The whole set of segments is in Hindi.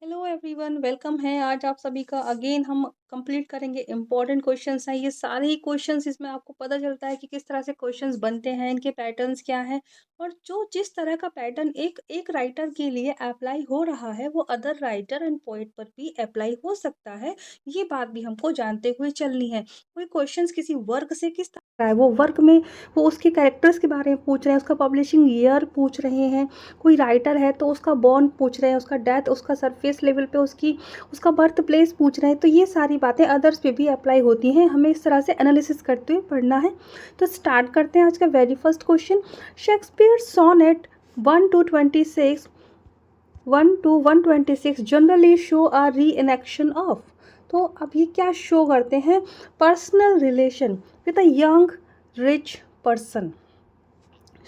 हेलो एवरीवन, वेलकम है। आज आप सभी का अगेन हम कंप्लीट करेंगे इम्पोर्टेंट क्वेश्चंस हैं। ये सारे ही क्वेश्चंस इसमें आपको पता चलता है कि किस तरह से क्वेश्चंस बनते हैं, इनके पैटर्न्स क्या हैं और जो जिस तरह का पैटर्न एक एक राइटर के लिए अप्लाई हो रहा है वो अदर राइटर एंड पोएट पर भी अप्लाई हो सकता है। ये बात भी हमको जानते हुए चलनी है। कोई क्वेश्चंस किसी वर्क से किस तरह है, वो वर्क में वो उसके कैरेक्टर्स के बारे में पूछ रहे हैं, उसका पब्लिशिंग ईयर पूछ रहे हैं। कोई राइटर है तो उसका बॉर्न पूछ रहे हैं, उसका डेथ, उसका सरफेस लेवल पे उसका बर्थ प्लेस पूछ रहे हैं। तो ये सारी बातें अदर्स पे भी अप्लाई होती हैं, हमें इस तरह से एनालिसिस करते हुए पढ़ना है। तो स्टार्ट करते हैं आज का very first question. Shakespeare sonnet 1 to 26 1 to 126 generally show a री इनेक्शन ऑफ। तो अब ये क्या शो करते हैं? Personal relation with a young rich person.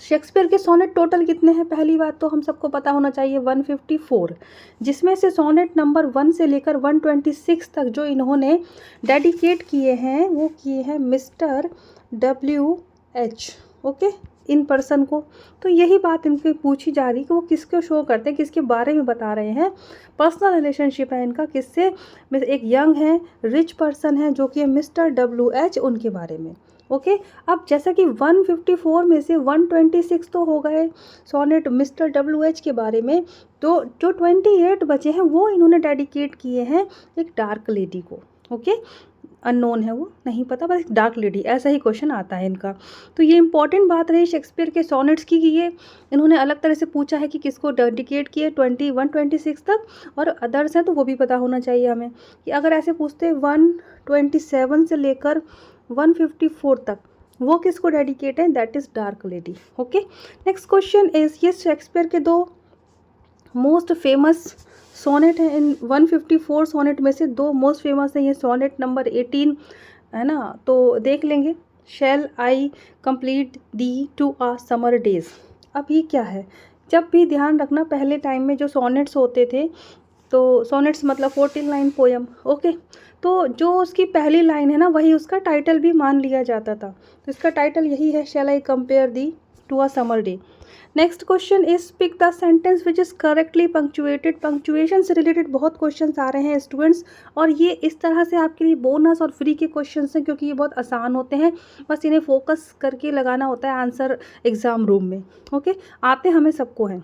Shakespeare के सोनेट टोटल कितने हैं? पहली बात तो हम सबको पता होना चाहिए 154, जिसमें से सोनेट नंबर 1 से लेकर 126 तक जो इन्होंने डेडिकेट किए हैं वो किए हैं mister WH, okay, in person को। तो यही बात इनकी पूछी जा रही कि वो किसको शो करते हैं, किसके बारे में बता रहे हैं। पर्सनल रिलेशनशिप है इनका, किससे? एक यंग है, रिच पर्सन है जो कि मिस्टर WH, उनके बारे में। ओके अब जैसा कि 154 में से 126 तो हो गए सोनेट मिस्टर WH के बारे में, तो जो 28 बचे हैं वो इन्होंने डेडिकेट किए हैं एक डार्क लेडी को। ओके अननोन है, वो नहीं पता, बस डार्क लेडी, ऐसा ही क्वेश्चन आता है इनका। तो ये इंपॉर्टेंट बात रही शेक्सपियर के सोनेट्स की कि ये इन्होंने अलग तरह से पूछा है कि किसको डेडिकेट किए 21-26 तक, और अदर्स हैं तो वो भी पता होना चाहिए हमें कि अगर ऐसे पूछते 127 से लेकर 154 तक वो किसको डेडिकेट है, that is dark lady. Okay next question is, ये शेक्सपियर के दो मोस्ट फेमस सोनेट है। इन 154 सोनेट में से दो मोस्ट फेमस है, ये सोनेट नंबर 18 है ना, तो देख लेंगे। Shall I complete the two a summer days. अब ये क्या है? जब भी ध्यान रखना, पहले टाइम में जो सोनेट्स होते थे, तो सोनेट्स मतलब 14 लाइन पोयम। ओके तो जो उसकी पहली लाइन है ना, वही उसका टाइटल भी मान लिया जाता था। तो इसका टाइटल यही है, shall I compare thee to a summer day. Next question is, pick the sentence which is correctly punctuated. Punctuation से रिलेटेड बहुत क्वेश्चंस आ रहे हैं स्टूडेंट्स, और ये इस तरह से आपके लिए बोनस और फ्री के क्वेश्चंस हैं क्योंकि ये बहुत आसान होते हैं, बस इन्हें फोकस करके लगाना होता है आंसर एग्जाम रूम में। ओके आते हमें सबको हैं।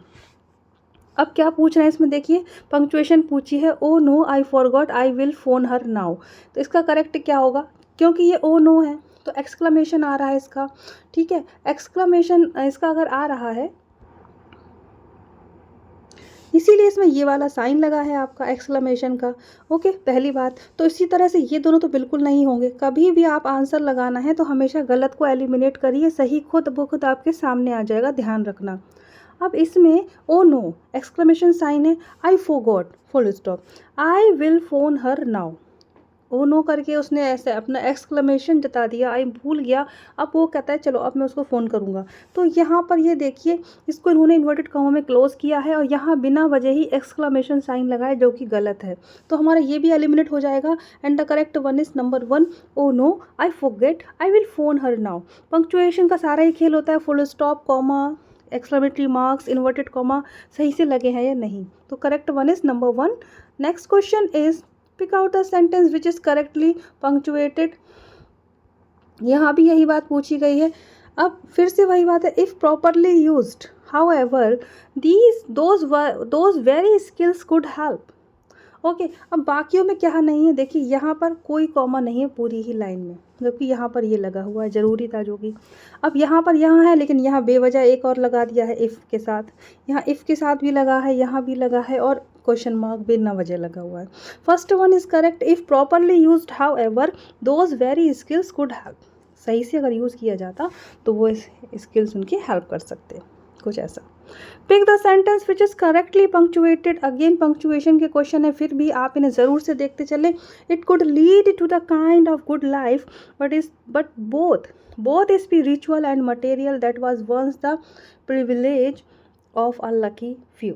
अब क्या पूछ रहे हैं इसमें देखिए, पंक्चुएशन पूछी है, oh no I forgot I will phone her now. तो इसका करेक्ट क्या होगा? क्योंकि ये ओ नो है तो एक्सक्लेमेशन आ रहा है इसका। ठीक है, एक्सक्लेमेशन इसका अगर आ रहा है इसीलिए इसमें ये वाला साइन लगा है आपका एक्सक्लेमेशन का। ओके पहली बात तो इसी तरह से ये दोनों तो बिल्कुल नहीं होंगे। कभी भी आप आंसर लगाना है तो हमेशा गलत को एलिमिनेट करिए, सही खुद ब खुद आपके सामने आ जाएगा, ध्यान रखना। अब इसमें ओ नो एक्सक्लेमेशन साइन है, I forgot full stop, I will phone her now. Oh no करके उसने ऐसे अपना एक्सक्लेमेशन जता दिया, आई भूल गया। अब वो कहता है चलो अब मैं उसको फ़ोन करूँगा। तो यहाँ पर ये देखिए, इसको इन्होंने इन्वर्टेड कॉमा में क्लोज किया है और यहाँ बिना वजह ही एक्सक्लेमेशन साइन लगाया जो कि गलत है। तो हमारा ये भी एलिमिनेट हो जाएगा and the correct one is number 1, oh no I forget I will phone her now. Punctuation का सारा ही खेल होता है, full stop, comma, exclamatory marks, inverted comma सही से लगे हैं या नहीं। तो correct one is number 1। Next question is, pick out the sentence which is correctly punctuated. यहाँ भी यही बात पूछी गई है। अब फिर से वही बात है, if properly used however these those very skills could help. Okay अब बाकियों में क्या नहीं है, देखिए यहाँ पर कोई कॉमा नहीं है पूरी ही लाइन में, जबकि यहाँ पर ये लगा हुआ है, ज़रूरी था जो कि। अब यहाँ पर यहाँ है लेकिन यहाँ बेवजह एक और लगा दिया है इफ़ के साथ, यहाँ इफ़ के साथ भी लगा है, यहाँ भी लगा है, और क्वेश्चन मार्क बिना वजह लगा हुआ है। First one is correct, if properly used however those very skills could help. सही से अगर यूज़ किया जाता तो वो स्किल्स उनकी हेल्प कर सकते, कुछ ऐसा। Pick the sentence which is correctly punctuated. Again punctuation के क्वेश्चन है, फिर भी आप इन्हें ज़रूर से देखते चले। It could lead to the kind of good life but both spiritual and material that was once the privilege of a lucky few.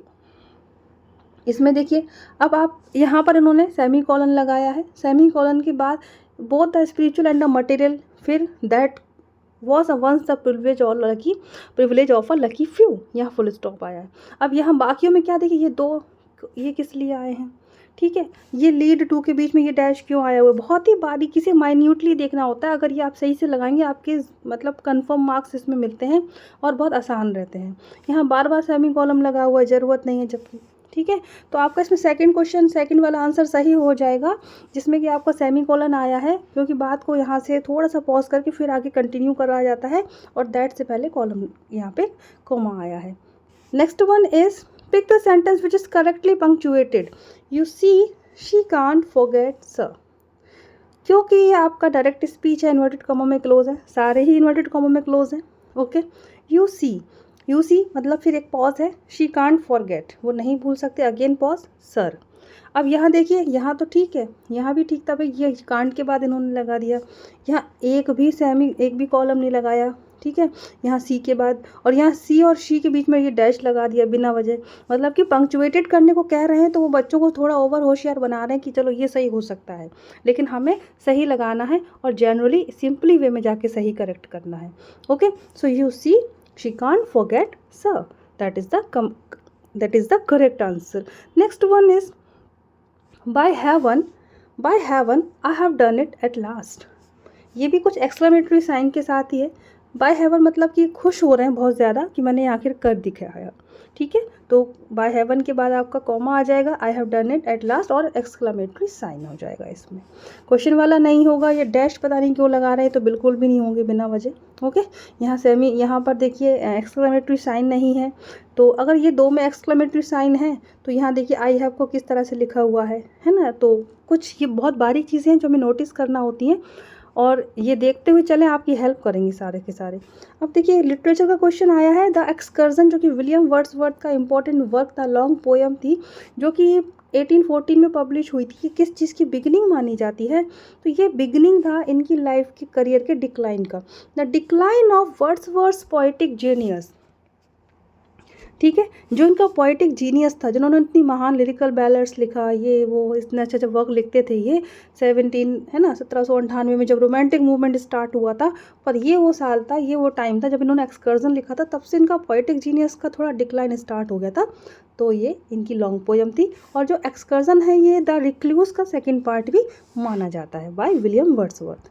इसमें देखिए, अब आप यहाँ पर इन्होंने सेमी कॉलन लगाया है, सेमी कॉलन के बाद both the spiritual and the material, फिर that was once the privilege of a lucky few, यहाँ फुल स्टॉप आया है। अब यहाँ बाकियों में क्या देखिए, ये दो ये किस लिए आए हैं, ठीक है। ये लीड टू के बीच में ये डैश क्यों आया हुआ है, बहुत ही बारीकी से माइन्यूटली देखना होता है। अगर ये आप सही से लगाएंगे आपके मतलब कंफर्म मार्क्स इसमें मिलते हैं और बहुत आसान रहते हैं। यहाँ बार बार सेमी कॉलम लगा हुआ है, ज़रूरत नहीं है जबकि, ठीक है। तो आपका इसमें सेकंड क्वेश्चन, सेकंड वाला आंसर सही हो जाएगा, जिसमें कि आपका सेमी कॉलन आया है, क्योंकि बात को यहाँ से थोड़ा सा पॉज करके फिर आगे कंटिन्यू करा जाता है और दैट से पहले कॉलम यहाँ पे कॉमा आया है। Next one is pick the sentence which is correctly punctuated. You see she can't forget sir. क्योंकि ये आपका डायरेक्ट स्पीच है, इन्वर्टेड कॉमा में क्लोज है, सारे ही इन्वर्टेड कॉमा में क्लोज हैं, ओके। यू सी मतलब फिर एक पॉज है, शी कांट फॉरगेट वो नहीं भूल सकते, अगेन पॉज, सर। अब यहाँ देखिए, यहाँ तो ठीक है, यहाँ भी ठीक था भाई, ये कांट के बाद इन्होंने लगा दिया, यहाँ एक भी कॉलम नहीं लगाया, ठीक है। यहाँ सी के बाद, और यहाँ सी और शी के बीच में ये डैश लगा दिया बिना वजह, मतलब कि पंक्चुएटेड करने को कह रहे हैं तो वो बच्चों को थोड़ा ओवर होशियार बना रहे हैं कि चलो ये सही हो सकता है, लेकिन हमें सही लगाना है और जनरली सिंपली वे में जाके सही करेक्ट करना है, okay. So you see she can't forget sir, that is the correct answer. Next one is by heaven I have done it at last. ये भी कुछ एक्सक्लेमेटरी साइन के साथ ही है। बाय हेवन मतलब कि खुश हो रहे हैं बहुत ज़्यादा कि मैंने आखिर कर दिखाया, ठीक है। तो बाय हेवन के बाद आपका कॉमा आ जाएगा, I have done it at last, और एक्सक्लेमेटरी साइन हो जाएगा। इसमें क्वेश्चन वाला नहीं होगा, ये डैश पता नहीं क्यों लगा रहे हैं, तो बिल्कुल भी नहीं होंगे बिना वजह, ओके। यहाँ पर देखिए एक्सक्लेमेटरी साइन नहीं है, तो अगर ये दो में एक्सक्लेमेटरी साइन है तो यहाँ देखिए आई हैव को किस तरह से लिखा हुआ है ना। तो कुछ ये बहुत बारीक चीज़ें हैं जो हमें नोटिस करना होती हैं, और ये देखते हुए चलें, आपकी हेल्प करेंगे सारे के सारे। अब देखिए लिटरेचर का क्वेश्चन आया है, द एक्सकर्जन, जो कि विलियम वर्ड्सवर्थ का इंपॉर्टेंट वर्क था, लॉन्ग पोएम थी, जो कि 1814 में पब्लिश हुई थी। कि किस चीज़ की बिगनिंग मानी जाती है, तो ये बिगनिंग था इनकी लाइफ के करियर के डिक्लाइन का, the decline of Wordsworth poetic genius, ठीक है। जो इनका पोएटिक जीनियस था, जिन्होंने इतनी महान लिरिकल बैलर्स लिखा, ये वो इतने अच्छे अच्छे वर्क लिखते थे, ये 1798 में जब रोमांटिक मूवमेंट स्टार्ट हुआ था, पर ये वो साल था, ये वो टाइम था जब इन्होंने एक्सकर्जन लिखा था, तब से इनका पोएटिक जीनियस का थोड़ा डिक्लाइन स्टार्ट हो गया था। तो ये इनकी लॉन्ग पोएम थी, और जो एक्सकर्जन है ये द रिक्लूस का सेकेंड पार्ट भी माना जाता है बाय विलियम वर्ड्सवर्थ।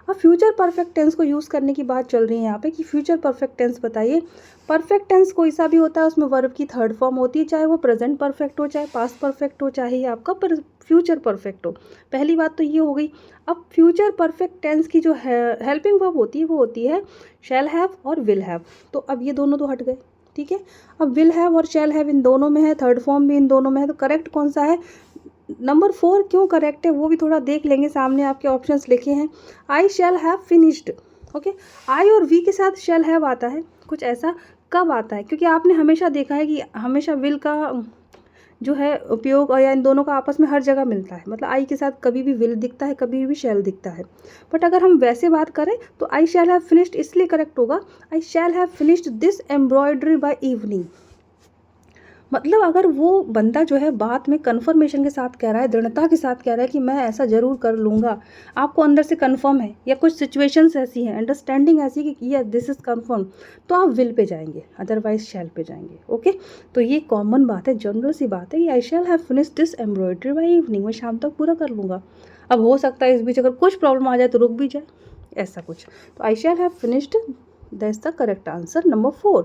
अब फ्यूचर परफेक्ट टेंस को यूज़ करने की बात चल रही है यहाँ पे कि फ्यूचर परफेक्ट टेंस बताइए। परफेक्ट टेंस कोई सा भी होता है, उसमें वर्ब की थर्ड फॉर्म होती है, चाहे वो प्रेजेंट परफेक्ट हो, चाहे पास्ट परफेक्ट हो, चाहे आपका फ्यूचर परफेक्ट हो। पहली बात तो ये हो गई। अब फ्यूचर परफेक्ट टेंस की जो हेल्पिंग वर्ब होती है वो होती है शैल हैव और विल हैव। तो अब ये दोनों तो हट गए, ठीक है। अब विल हैव और शैल हैव इन दोनों में है, थर्ड फॉर्म भी इन दोनों में है, तो करेक्ट कौन सा है? नंबर 4 क्यों करेक्ट है वो भी थोड़ा देख लेंगे, सामने आपके ऑप्शंस लिखे हैं। आई शैल हैव फिनिश्ड, ओके। आई और वी के साथ शैल हैव आता है, कुछ ऐसा कब आता है? क्योंकि आपने हमेशा देखा है कि हमेशा विल का जो है उपयोग या इन दोनों का आपस में हर जगह मिलता है, मतलब आई के साथ कभी भी विल दिखता है, कभी भी शैल दिखता है। बट अगर हम वैसे बात करें तो आई शैल हैव फिनिश्ड इसलिए करेक्ट होगा, I shall have finished this embroidery by evening. मतलब अगर वो बंदा जो है बात में कन्फर्मेशन के साथ कह रहा है, दृढ़ता के साथ कह रहा है कि मैं ऐसा ज़रूर कर लूँगा, आपको अंदर से कन्फर्म है, या कुछ सिचुएशंस ऐसी हैं, अंडरस्टैंडिंग ऐसी कि ये दिस इज़ कन्फर्म, तो आप विल पे जाएंगे, अदरवाइज शैल पे जाएंगे, ओके। तो ये कॉमन बात है, जनरल सी बात है कि I shall have finished this embroidery by evening, मैं शाम तक पूरा कर लूँगा। अब हो सकता है इस बीच अगर कुछ प्रॉब्लम आ जाए तो रुक भी जाए, ऐसा कुछ। तो I shall have finished, that's the correct answer number 4।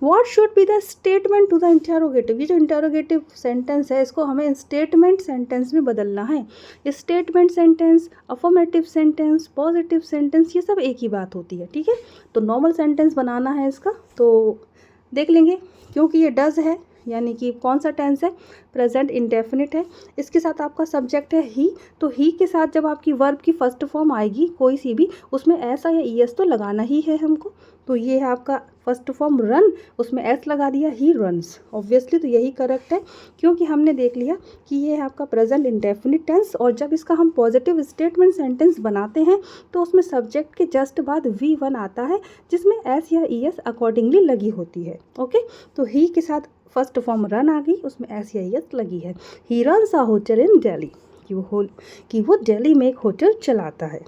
What should be the statement to the interrogative? ये जो इंटरोगेटिव सेंटेंस है इसको हमें स्टेटमेंट सेंटेंस में बदलना है। Statement sentence, affirmative sentence, positive sentence, ये सब एक ही बात होती है, ठीक है। तो नॉर्मल सेंटेंस बनाना है इसका, तो देख लेंगे। क्योंकि ये डज है, यानी कि कौन सा टेंस है? प्रेजेंट इंडेफिनिट है, इसके साथ आपका सब्जेक्ट है ही, तो ही के साथ जब आपकी वर्ब की फर्स्ट फॉर्म आएगी कोई सी भी, उसमें एस या ईएस तो लगाना ही है हमको। तो ये है आपका फर्स्ट फॉर्म रन, उसमें एस लगा दिया, ही रन्स, ऑब्वियसली तो यही करेक्ट है, क्योंकि हमने देख लिया कि ये है आपका प्रेजेंट इंडेफिनिट टेंस, और जब इसका हम पॉजिटिव स्टेटमेंट सेंटेंस बनाते हैं तो उसमें सब्जेक्ट के जस्ट बाद V1 आता है, जिसमें एस या ईएस अकॉर्डिंगली लगी होती है, ओके। तो ही के साथ फर्स्ट फॉर्म रन आ गई, उसमें एस या ईएस लगी है। He runs a hotel in Delhi, कि वो दिल्ली में एक होटल चलाता है।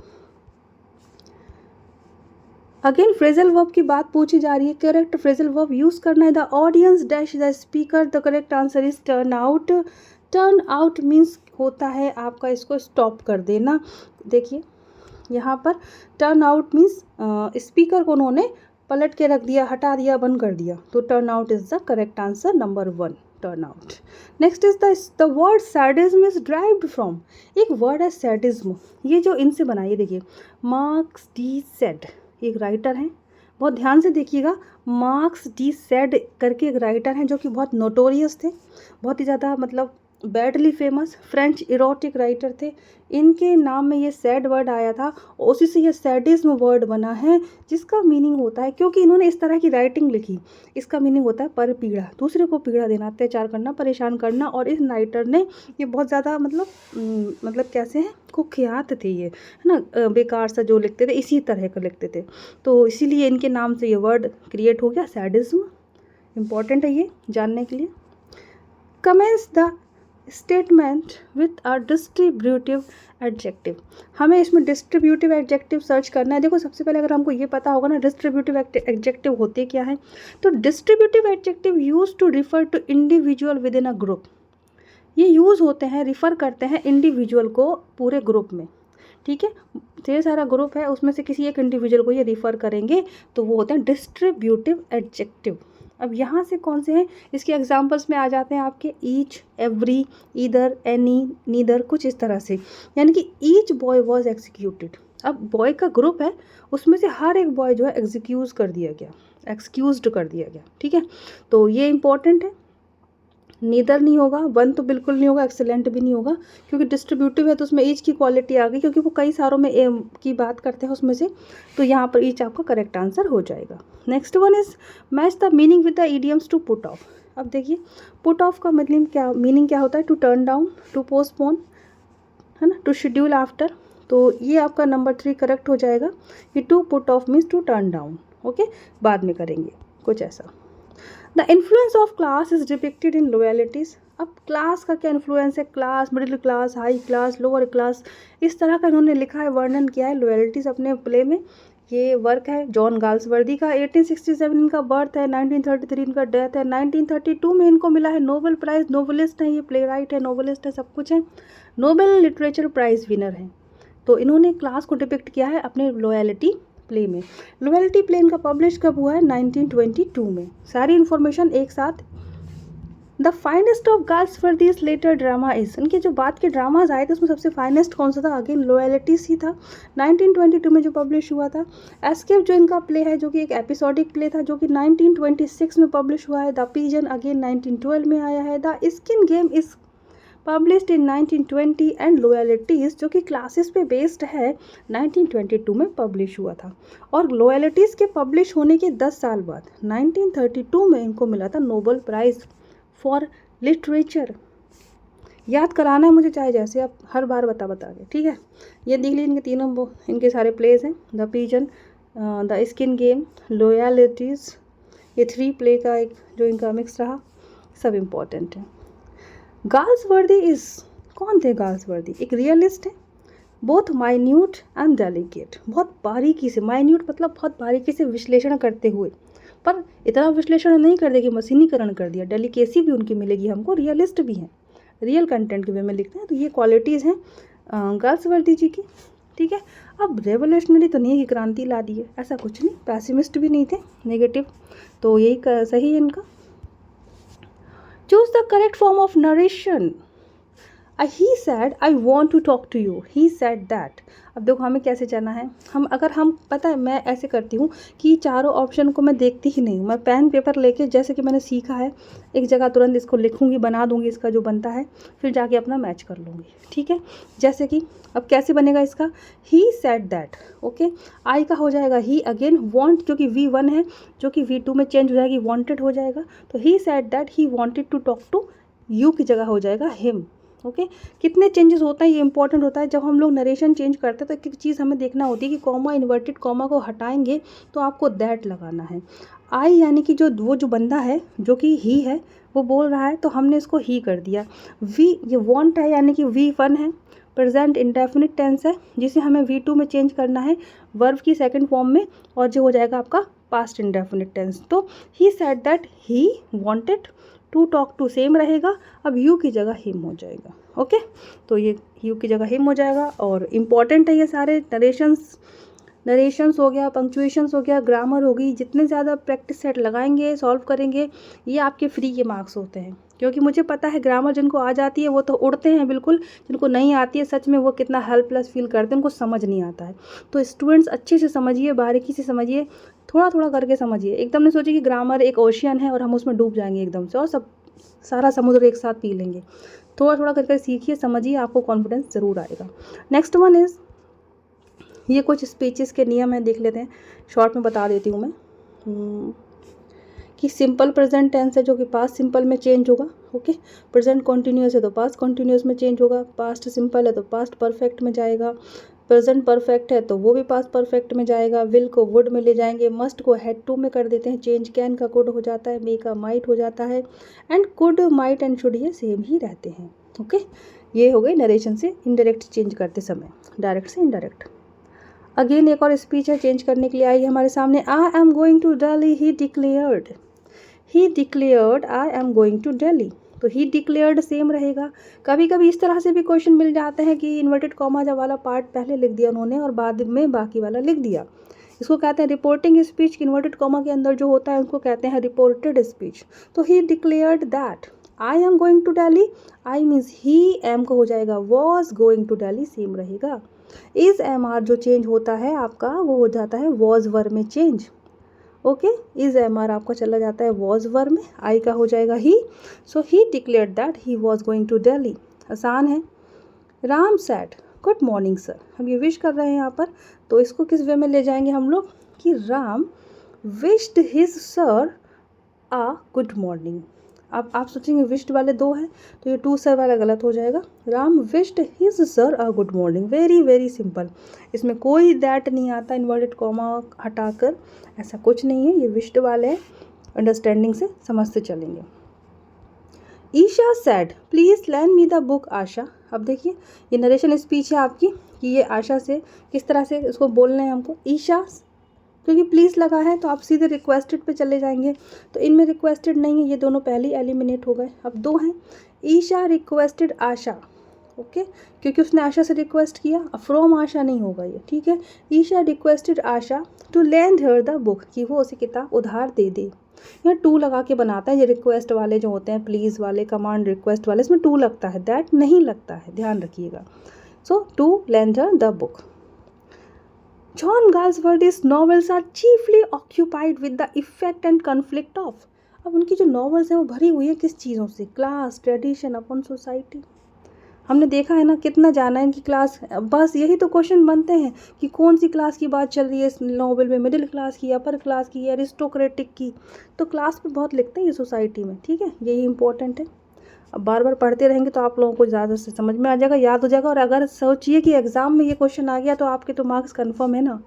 अगेन फ्रेजल वर्ब की बात पूछी जा रही है, करेक्ट फ्रेजल वर्ब यूज़ करना है। The audience dash the speaker, the correct answer is turn out. Turn out means होता है आपका इसको स्टॉप कर देना। देखिए यहाँ पर टर्न आउट मीन्स स्पीकर को उन्होंने पलट के रख दिया, हटा दिया, बंद कर दिया, तो turn out is the correct answer, number 1 turn out. Next is the word sadism is derived from, एक वर्ड है सैडिज्म, ये जो इनसे बना, ये देखिए मार्क्स डी सेड, एक राइटर हैं, बहुत ध्यान से देखिएगा, मार्क्स डी सेड करके एक राइटर हैं जो कि बहुत नोटोरियस थे, बहुत ही ज़्यादा मतलब badly famous French erotic writer थे। इनके नाम में ये सैड वर्ड आया था, उसी से ये सैडिज्म वर्ड बना है, जिसका मीनिंग होता है, क्योंकि इन्होंने इस तरह की राइटिंग लिखी, इसका मीनिंग होता है पर पीड़ा, दूसरे को पीड़ा देना, अत्याचार करना, परेशान करना। और इस राइटर ने ये बहुत ज़्यादा मतलब कैसे हैं, कुख्यात थे ये, है ना, बेकार सा जो लिखते थे इसी तरह का लिखते थे, तो इसीलिए इनके नाम से ये वर्ड क्रिएट हो गया सैडिज्म। इम्पॉर्टेंट है ये जानने के लिए। Commences the statement with a distributive adjective, हमें इसमें डिस्ट्रीब्यूटिव एडजेक्टिव सर्च करना है। देखो सबसे पहले अगर हमको ये पता होगा ना डिस्ट्रीब्यूटिव एडजेक्टिव होते क्या है, तो distributive adjective use to refer to individual within a group, ये यूज़ होते हैं, रिफ़र करते हैं इंडिविजुअल को पूरे ग्रुप में, ठीक है, ढेर सारा ग्रुप है उसमें से किसी एक इंडिविजुअल को ये रिफ़र करेंगे तो वो होते हैं डिस्ट्रीब्यूटिव एडजेक्टिव। अब यहाँ से कौन से हैं, इसके एग्जांपल्स में आ जाते हैं आपके each, every, either, any, neither, कुछ इस तरह से, यानी कि ईच बॉय वॉज एग्जीक्यूटेड, अब बॉय का ग्रुप है उसमें से हर एक बॉय जो है एग्जीक्यूज कर दिया गया, एक्सक्यूज्ड कर दिया गया, ठीक है, तो ये इंपॉर्टेंट है। नीदर नहीं होगा, वन तो बिल्कुल नहीं होगा, एक्सेलेंट भी नहीं होगा, क्योंकि डिस्ट्रीब्यूटिव है तो उसमें ईच की क्वालिटी आ गई, क्योंकि वो कई सारों में की बात करते हैं उसमें से, तो यहाँ पर ईच आपका करेक्ट आंसर हो जाएगा। Next one is match the meaning with the idioms to put off. अब देखिए पुट ऑफ का मतलब मीनिंग क्या होता है, to turn down, to postpone, है ना, टू शेड्यूल आफ्टर, तो ये आपका नंबर 3 करेक्ट हो जाएगा कि to put off means to turn down. Okay, बाद में करेंगे कुछ ऐसा। The influence of class is depicted in loyalties, अब क्लास का क्या इन्फ्लुएंस है, class, middle class, high class, lower class, इस तरह का इन्होंने लिखा है, वर्णन किया है लॉयल्टीज अपने प्ले में। ये वर्क है जॉन गाल्सवर्दी का, 1867 इनका बर्थ है, 1933 इनका डेथ है, 1932 में इनको मिला है नोबेल प्राइज़, नोवेलिस्ट है, ये प्ले राइट है, नोवेलिस्ट है, सब कुछ है, नोबेल लिटरेचर प्राइज़ विनर है। तो इन्होंने क्लास को डिपिक्ट किया है अपने लॉयल्टी प्ले में। लॉयल्टी प्ले इनका पब्लिश कब हुआ है, 1922 में। सारी इन्फॉर्मेशन एक साथ। The finest of Galsworthy's later drama is, इनके जो बाद के ड्रामाज आए थे उसमें सबसे फाइनेस्ट कौन सा था, अगेन लॉयल्टीज ही था, 1922 में जो पब्लिश हुआ था। एस्केप जो इनका प्ले है जो कि एक एपिसोडिक प्ले था जो कि 1926 में पब्लिश हुआ है। द पिजन अगेन 1912 में आया है। The skin game is published in 1920 and loyalties जो कि क्लासेस पे बेस्ड है 1922 में पब्लिश हुआ था। और लॉयल्टीज़ के पब्लिश होने के 10 साल बाद 1932 में इनको मिला था नोबेल प्राइज़ फॉर लिटरेचर। याद कराना है मुझे चाहे जैसे आप हर बार बता के, ठीक है। ये देख लीजिए इनके तीनों इनके सारे प्लेज हैं, the pigeon, the skin game, loyalties, ये 3 प्ले का एक जो इनका मिक्स रहा, सब इम्पॉर्टेंट है। गाल्सवर्दी इज, कौन थे गाल्सवर्दी, एक रियलिस्ट है, बोथ माइन्यूट एंड डेलिकेट, बहुत बारीकी से, माइन्यूट मतलब बहुत बारीकी से विश्लेषण करते हुए, पर इतना विश्लेषण नहीं कर दिया कि मशीनीकरण कर दिया, डेलिकेसी भी उनकी मिलेगी हमको, रियलिस्ट भी हैं, रियल कंटेंट के वे में लिखते हैं, तो ये क्वालिटीज़ हैं गाल्सवर्दी जी की, ठीक है। अब रेवोल्यूशनरी तो नहीं है कि क्रांति ला दी है, ऐसा कुछ नहीं, पैसिमिस्ट भी नहीं थे, नेगेटिव, तो यही सही है इनका। Choose the correct form of narration. He said, I want to talk to you. He said that. अब देखो हमें कैसे जाना है, हम पता है मैं ऐसे करती हूँ कि चारों ऑप्शन को मैं देखती ही नहीं हूँ, मैं पेन पेपर लेके जैसे कि मैंने सीखा है एक जगह तुरंत इसको लिखूँगी, बना दूँगी इसका जो बनता है, फिर जाके अपना मैच कर लूँगी, ठीक है। जैसे कि अब कैसे बनेगा इसका, ही सेड दैट, ओके, आई का हो जाएगा ही, अगेन वॉन्ट क्योंकि V1 है जो कि V2 में चेंज हो जाएगी, वॉन्टेड हो जाएगा, तो he said that he wanted to talk to you की जगह हो जाएगा हिम, ओके। कितने चेंजेस होता है ये इंपॉर्टेंट होता है, जब हम लोग नरेशन चेंज करते हैं तो एक चीज़ हमें देखना होती है कि कॉमा, इन्वर्टेड कॉमा को हटाएंगे तो आपको दैट लगाना है। आई यानी कि जो बंदा है जो कि ही है वो बोल रहा है, तो हमने इसको ही कर दिया। वी ये वांट है यानी कि V1 है, प्रेजेंट इंडेफिनिट टेंस है जिसे हमें V2 में चेंज करना है वर्ब की सेकंड फॉर्म में, और जो हो जाएगा आपका पास्ट इंडेफिनिट टेंस। तो he said that he wanted to talk to same रहेगा, अब यू की जगह हिम हो जाएगा। ओके, तो ये यू की जगह हिम हो जाएगा। और इम्पॉर्टेंट है ये सारे नरेशंस हो गया, पंक्चुएशंस हो गया, ग्रामर हो गई, जितने ज़्यादा प्रैक्टिस सेट लगाएंगे, सॉल्व करेंगे, ये आपके फ्री के मार्क्स होते हैं। क्योंकि मुझे पता है ग्रामर जिनको आ जाती है वो तो उड़ते हैं बिल्कुल, जिनको नहीं आती है सच में वो कितना हेल्पलेस फील करते हैं, उनको समझ नहीं आता है। तो स्टूडेंट्स अच्छे से समझिए, बारीकी से समझिए, थोड़ा थोड़ा करके समझिए। एकदम नहीं सोचिए कि ग्रामर एक ओशियन है और हम उसमें डूब जाएंगे एकदम से और सब सारा समुद्र एक साथ पी लेंगे। थोड़ा थोड़ा करके सीखिए, समझिए, आपको कॉन्फिडेंस ज़रूर आएगा। नेक्स्ट वन इज़, ये कुछ स्पीचेस के नियम हैं, देख लेते हैं, शॉर्ट में बता देती हूँ मैं। कि सिंपल प्रेजेंट टेंस है जो कि पास्ट सिंपल में चेंज होगा। ओके, प्रेजेंट कॉन्टीन्यूअस है तो पास्ट कॉन्टीन्यूअस में चेंज होगा, पास्ट सिंपल है तो पास्ट परफेक्ट में जाएगा, प्रेजेंट परफेक्ट है तो वो भी पास्ट परफेक्ट में जाएगा, विल को वुड में ले जाएंगे, मस्ट को हैड टू में कर देते हैं चेंज, कैन का कुड हो जाता है, मे का माइट हो जाता है, and could might and should ये सेम ही रहते हैं। ओके, ये हो गई नरेशन से इनडायरेक्ट चेंज करते समय, डायरेक्ट से इनडायरेक्ट। अगेन एक और स्पीच है चेंज करने के लिए आई है हमारे सामने। I am going to Delhi he declared I am going to Delhi. तो ही डिक्लेयर्ड सेम रहेगा। कभी कभी इस तरह से भी क्वेश्चन मिल जाते हैं कि इन्वर्टेड कॉमा जब वाला पार्ट पहले लिख दिया उन्होंने और बाद में बाकी वाला लिख दिया, इसको कहते हैं रिपोर्टिंग स्पीच। इन्वर्टेड कॉमा के अंदर जो होता है उसको कहते हैं रिपोर्टेड स्पीच। तो he declared that I am going to Delhi, I means he, am को हो जाएगा was going to Delhi, same रहेगा। इज एम आर जो चेंज होता है आपका वो हो जाता है वॉज वर्ब में change. Okay, is am are आपका चला जाता है वॉज वर्ब में, आई का हो जाएगा ही। So he declared that he was going to Delhi. आसान है। Ram said good morning sir, हम ये विश कर रहे हैं यहाँ पर, तो इसको किस वे में ले जाएंगे हम लोग कि राम विश्ड हिज सर आ गुड मॉर्निंग। अब आप सोचेंगे विश्ड वाले दो हैं तो ये टू सर वाला गलत हो जाएगा। Ram wished his sir a good morning, very very simple, इसमें कोई दैट नहीं आता, इन्वर्टेड कॉमा हटाकर ऐसा कुछ नहीं है, ये विश्ड वाले हैं, अंडरस्टैंडिंग से समझते चलेंगे। Isha said please land me the book Asha. अब देखिए ये नरेशन स्पीच है आपकी कि ये आशा से किस तरह से इसको बोलना है हमको। ईशा, क्योंकि प्लीज़ लगा है तो आप सीधे रिक्वेस्टेड पे चले जाएंगे, तो इनमें रिक्वेस्टेड नहीं है, ये दोनों पहले ही एलिमिनेट हो गए। अब दो हैं, ईशा रिक्वेस्टेड आशा। ओके, क्योंकि उसने आशा से रिक्वेस्ट किया, फ्रॉम आशा नहीं होगा ये, ठीक है। Isha requested Asha to lend her the book, कि वो उसे किताब उधार दे दे। यहाँ टू लगा के बनाता है, ये रिक्वेस्ट वाले जो होते हैं, प्लीज़ वाले, कमांड रिक्वेस्ट वाले, इसमें टू लगता है, दैट नहीं लगता है, ध्यान रखिएगा। So to lend her the book. John Galsworthy's novels are chiefly occupied with the effect and conflict of। अब उनकी जो नॉवेल्स हैं वो भरी हुई है किस चीज़ों से, क्लास, ट्रेडिशन, अपन सोसाइटी। हमने देखा है ना कितना जाना है इनकी क्लास, बस यही तो क्वेश्चन बनते हैं कि कौन सी क्लास की बात चल रही है इस नॉवेल में, मिडिल क्लास की, अपर क्लास की, एरिस्टोक्रेटिक की। तो क्लास पे बहुत लिखते हैं ये सोसाइटी में, ठीक है, यही इंपॉर्टेंट है। अब बार बार पढ़ते रहेंगे तो आप लोगों को ज़्यादा से समझ में आ जाएगा, याद हो जाएगा। और अगर सोचिए कि एग्ज़ाम में ये क्वेश्चन आ गया तो आपके तो मार्क्स कन्फर्म है ना,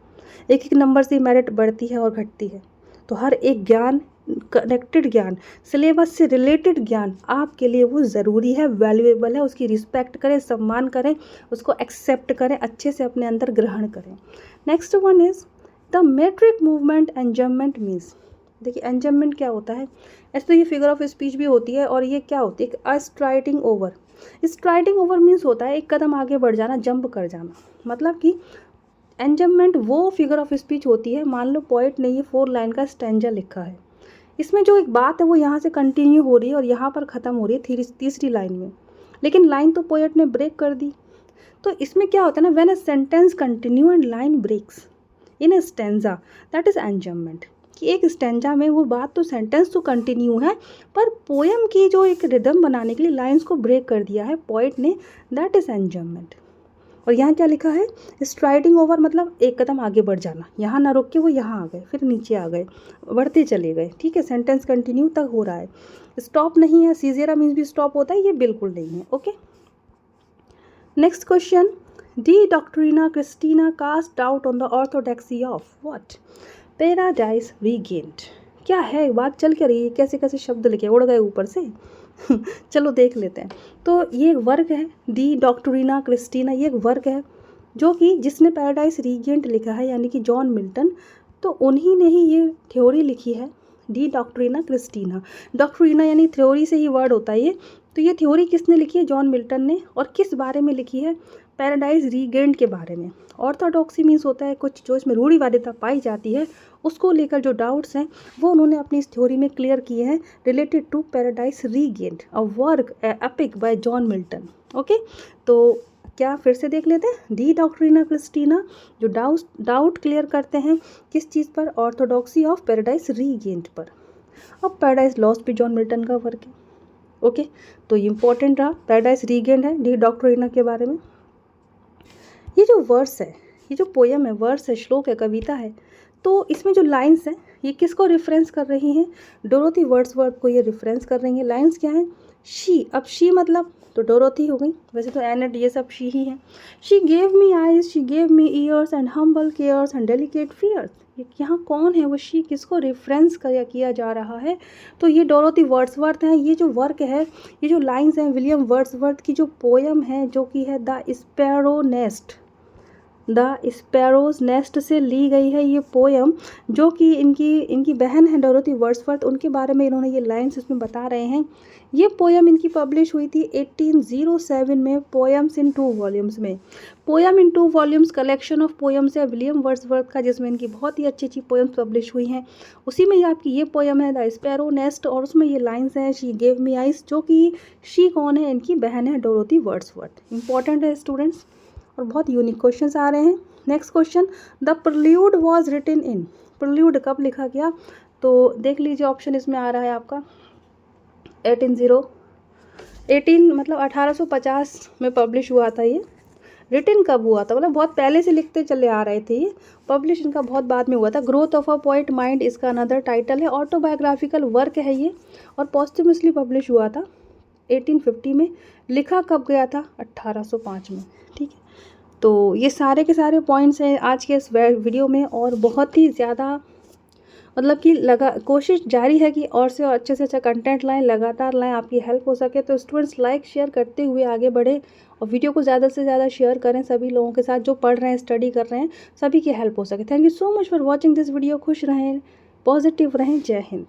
एक एक नंबर से मेरिट बढ़ती है और घटती है। तो हर एक ज्ञान, कनेक्टेड ज्ञान, सिलेबस से रिलेटेड ज्ञान आपके लिए वो ज़रूरी है, वैल्यूएबल है, उसकी रिस्पेक्ट करें, सम्मान करें, उसको एक्सेप्ट करें, अच्छे से अपने अंदर ग्रहण करें। Next one is the metric movement enjambment means. देखिए एंजम्मेंट क्या होता है, ऐसे तो ये फिगर ऑफ स्पीच भी होती है, और ये क्या होती है, striding over. Striding over means होता है एक कदम आगे बढ़ जाना, जंप कर जाना। मतलब कि एंजम्मेंट वो फिगर ऑफ स्पीच होती है, मान लो पोएट ने ये 4 लाइन का स्टैंजा लिखा है, इसमें जो एक बात है वो यहाँ से कंटिन्यू हो रही है और यहाँ पर ख़त्म हो रही है तीसरी लाइन में, लेकिन लाइन तो पोएट ने ब्रेक कर दी। तो इसमें क्या होता है ना, when a sentence continue and line breaks in a stanza, that is enjambment. कि एक स्टैंजा में वो बात तो, सेंटेंस तो कंटिन्यू है, पर पोएम की जो एक रिदम बनाने के लिए लाइंस को ब्रेक कर दिया है पोएट ने, दैट इज एंजम्मेंट। और यहाँ क्या लिखा है, स्ट्राइडिंग ओवर, मतलब एक कदम आगे बढ़ जाना, यहाँ ना रुक के वो यहाँ आ गए, फिर नीचे आ गए, बढ़ते चले गए, ठीक है, सेंटेंस कंटिन्यू तक हो रहा है, स्टॉप नहीं है। सीजेरा मीन्स भी स्टॉप होता है, ये बिल्कुल नहीं है। Okay, next question, De Doctrina Christiana cast doubt on the orthodoxy of what, Paradise Regained. क्या है, बात चल क्या रही है, कैसे कैसे शब्द लिखे, उड़ गए ऊपर से। चलो देख लेते हैं। तो ये एक वर्क है, दी डॉक्टरीना क्रिस्टीना, ये एक वर्क है जो कि जिसने पैराडाइज रीगेंट लिखा है यानी कि जॉन मिल्टन, तो उन्हीं ने ही ये थ्योरी लिखी है, डी डॉक्टरीना क्रिस्टीना। डॉक्टरीना यानी थ्योरी से ही वर्ड होता है ये। तो ये थ्योरी किसने लिखी है, जॉन मिल्टन ने, और किस बारे में लिखी है, पैराडाइज रीगेंट के बारे में। ऑर्थोडॉक्सी मीन्स होता है कुछ जो इसमें रूढ़िवादिता पाई जाती है, उसको लेकर जो डाउट्स हैं वो उन्होंने अपनी इस थ्योरी में क्लियर किए हैं, related to Paradise Regained, a work epic by John Milton. Okay, तो क्या फिर से देख लेते हैं, डी डॉक्ट्रिना क्रिस्टीना जो डाउट क्लियर करते हैं किस चीज़ पर, ऑर्थोडॉक्सी ऑफ पैराडाइज रीगेंट पर। अब पैराडाइज लॉस्ट भी जॉन मिल्टन का वर्क है। ओके, तो ये इंपॉर्टेंट रहा, पैराडाइज रीगेंट है डी डॉक्ट्रिना के बारे में। ये जो वर्स है, ये जो पोयम है, वर्स है, श्लोक है, कविता है, तो इसमें जो लाइंस हैं ये किसको रेफरेंस कर रही हैं, डोरोथी वर्ड्सवर्थ को ये रेफरेंस कर रही हैं। लाइंस क्या हैं, शी, अब शी मतलब तो डोरोथी हो गई, वैसे तो एनेट ये सब शी ही है। She gave me eyes, she gave me ears and humble cares and delicate fears, ये यहाँ कौन है वो शी, किसको रेफरेंस किया जा रहा है, तो ये डोरोथी वर्ड्सवर्थ हैं। ये जो वर्क है, ये जो लाइंस हैं, विलियम वर्ड्सवर्थ की जो पोयम है जो कि है the sparrow nest, the sparrows nest से ली गई है ये पोयम, जो कि इनकी बहन है डोरोथी वर्ड्सवर्थ, उनके बारे में इन्होंने ये लाइंस इसमें बता रहे हैं। ये पोयम इनकी पब्लिश हुई थी 1807 में, पोयम्स इन 2 वॉल्यूम्स में। Poem in 2 volumes collection of poems है विलियम वर्ड्सवर्थ का, जिसमें इनकी बहुत ही अच्छी अच्छी पोयम्स पब्लिश हुई हैं। उसी में ये आपकी ये पोयम है द स्पैरो नेस्ट, और उसमें ये लाइन्स हैं, शी गेव मी आइज, जो कि शी कौन है, इनकी बहन है डोरोथी वर्ड्सवर्थ। इंपॉर्टेंट है स्टूडेंट्स, और बहुत यूनिक क्वेश्चंस आ रहे हैं। Next question, the prelude was written in, prelude कब लिखा गया, तो देख लीजिए ऑप्शन इसमें आ रहा है आपका 18 मतलब 1850 में पब्लिश हुआ था ये। रिटन कब हुआ था, मतलब बहुत पहले से लिखते चले आ रहे थे ये, पब्लिश इनका बहुत बाद में हुआ था। Growth of a poet mind इसका अनदर टाइटल है, ऑटोबायोग्राफिकल वर्क है ये, और पॉस्टुमसली पब्लिश हुआ था 1850 में। लिखा कब गया था, 1805 में। ठीक है, तो ये सारे के सारे पॉइंट्स हैं आज के इस वीडियो में, और बहुत ही ज़्यादा मतलब कि कोशिश जारी है कि और से अच्छे से अच्छा कंटेंट लाएं, लगातार लाएं, आपकी हेल्प हो सके तो स्टूडेंट्स लाइक शेयर करते हुए आगे बढ़ें, और वीडियो को ज़्यादा से ज़्यादा शेयर करें सभी लोगों के साथ जो पढ़ रहे हैं, स्टडी कर रहे हैं, सभी की हेल्प हो सके। Thank you so much for watching this video. खुश रहें, पॉजिटिव रहें, जय हिंद।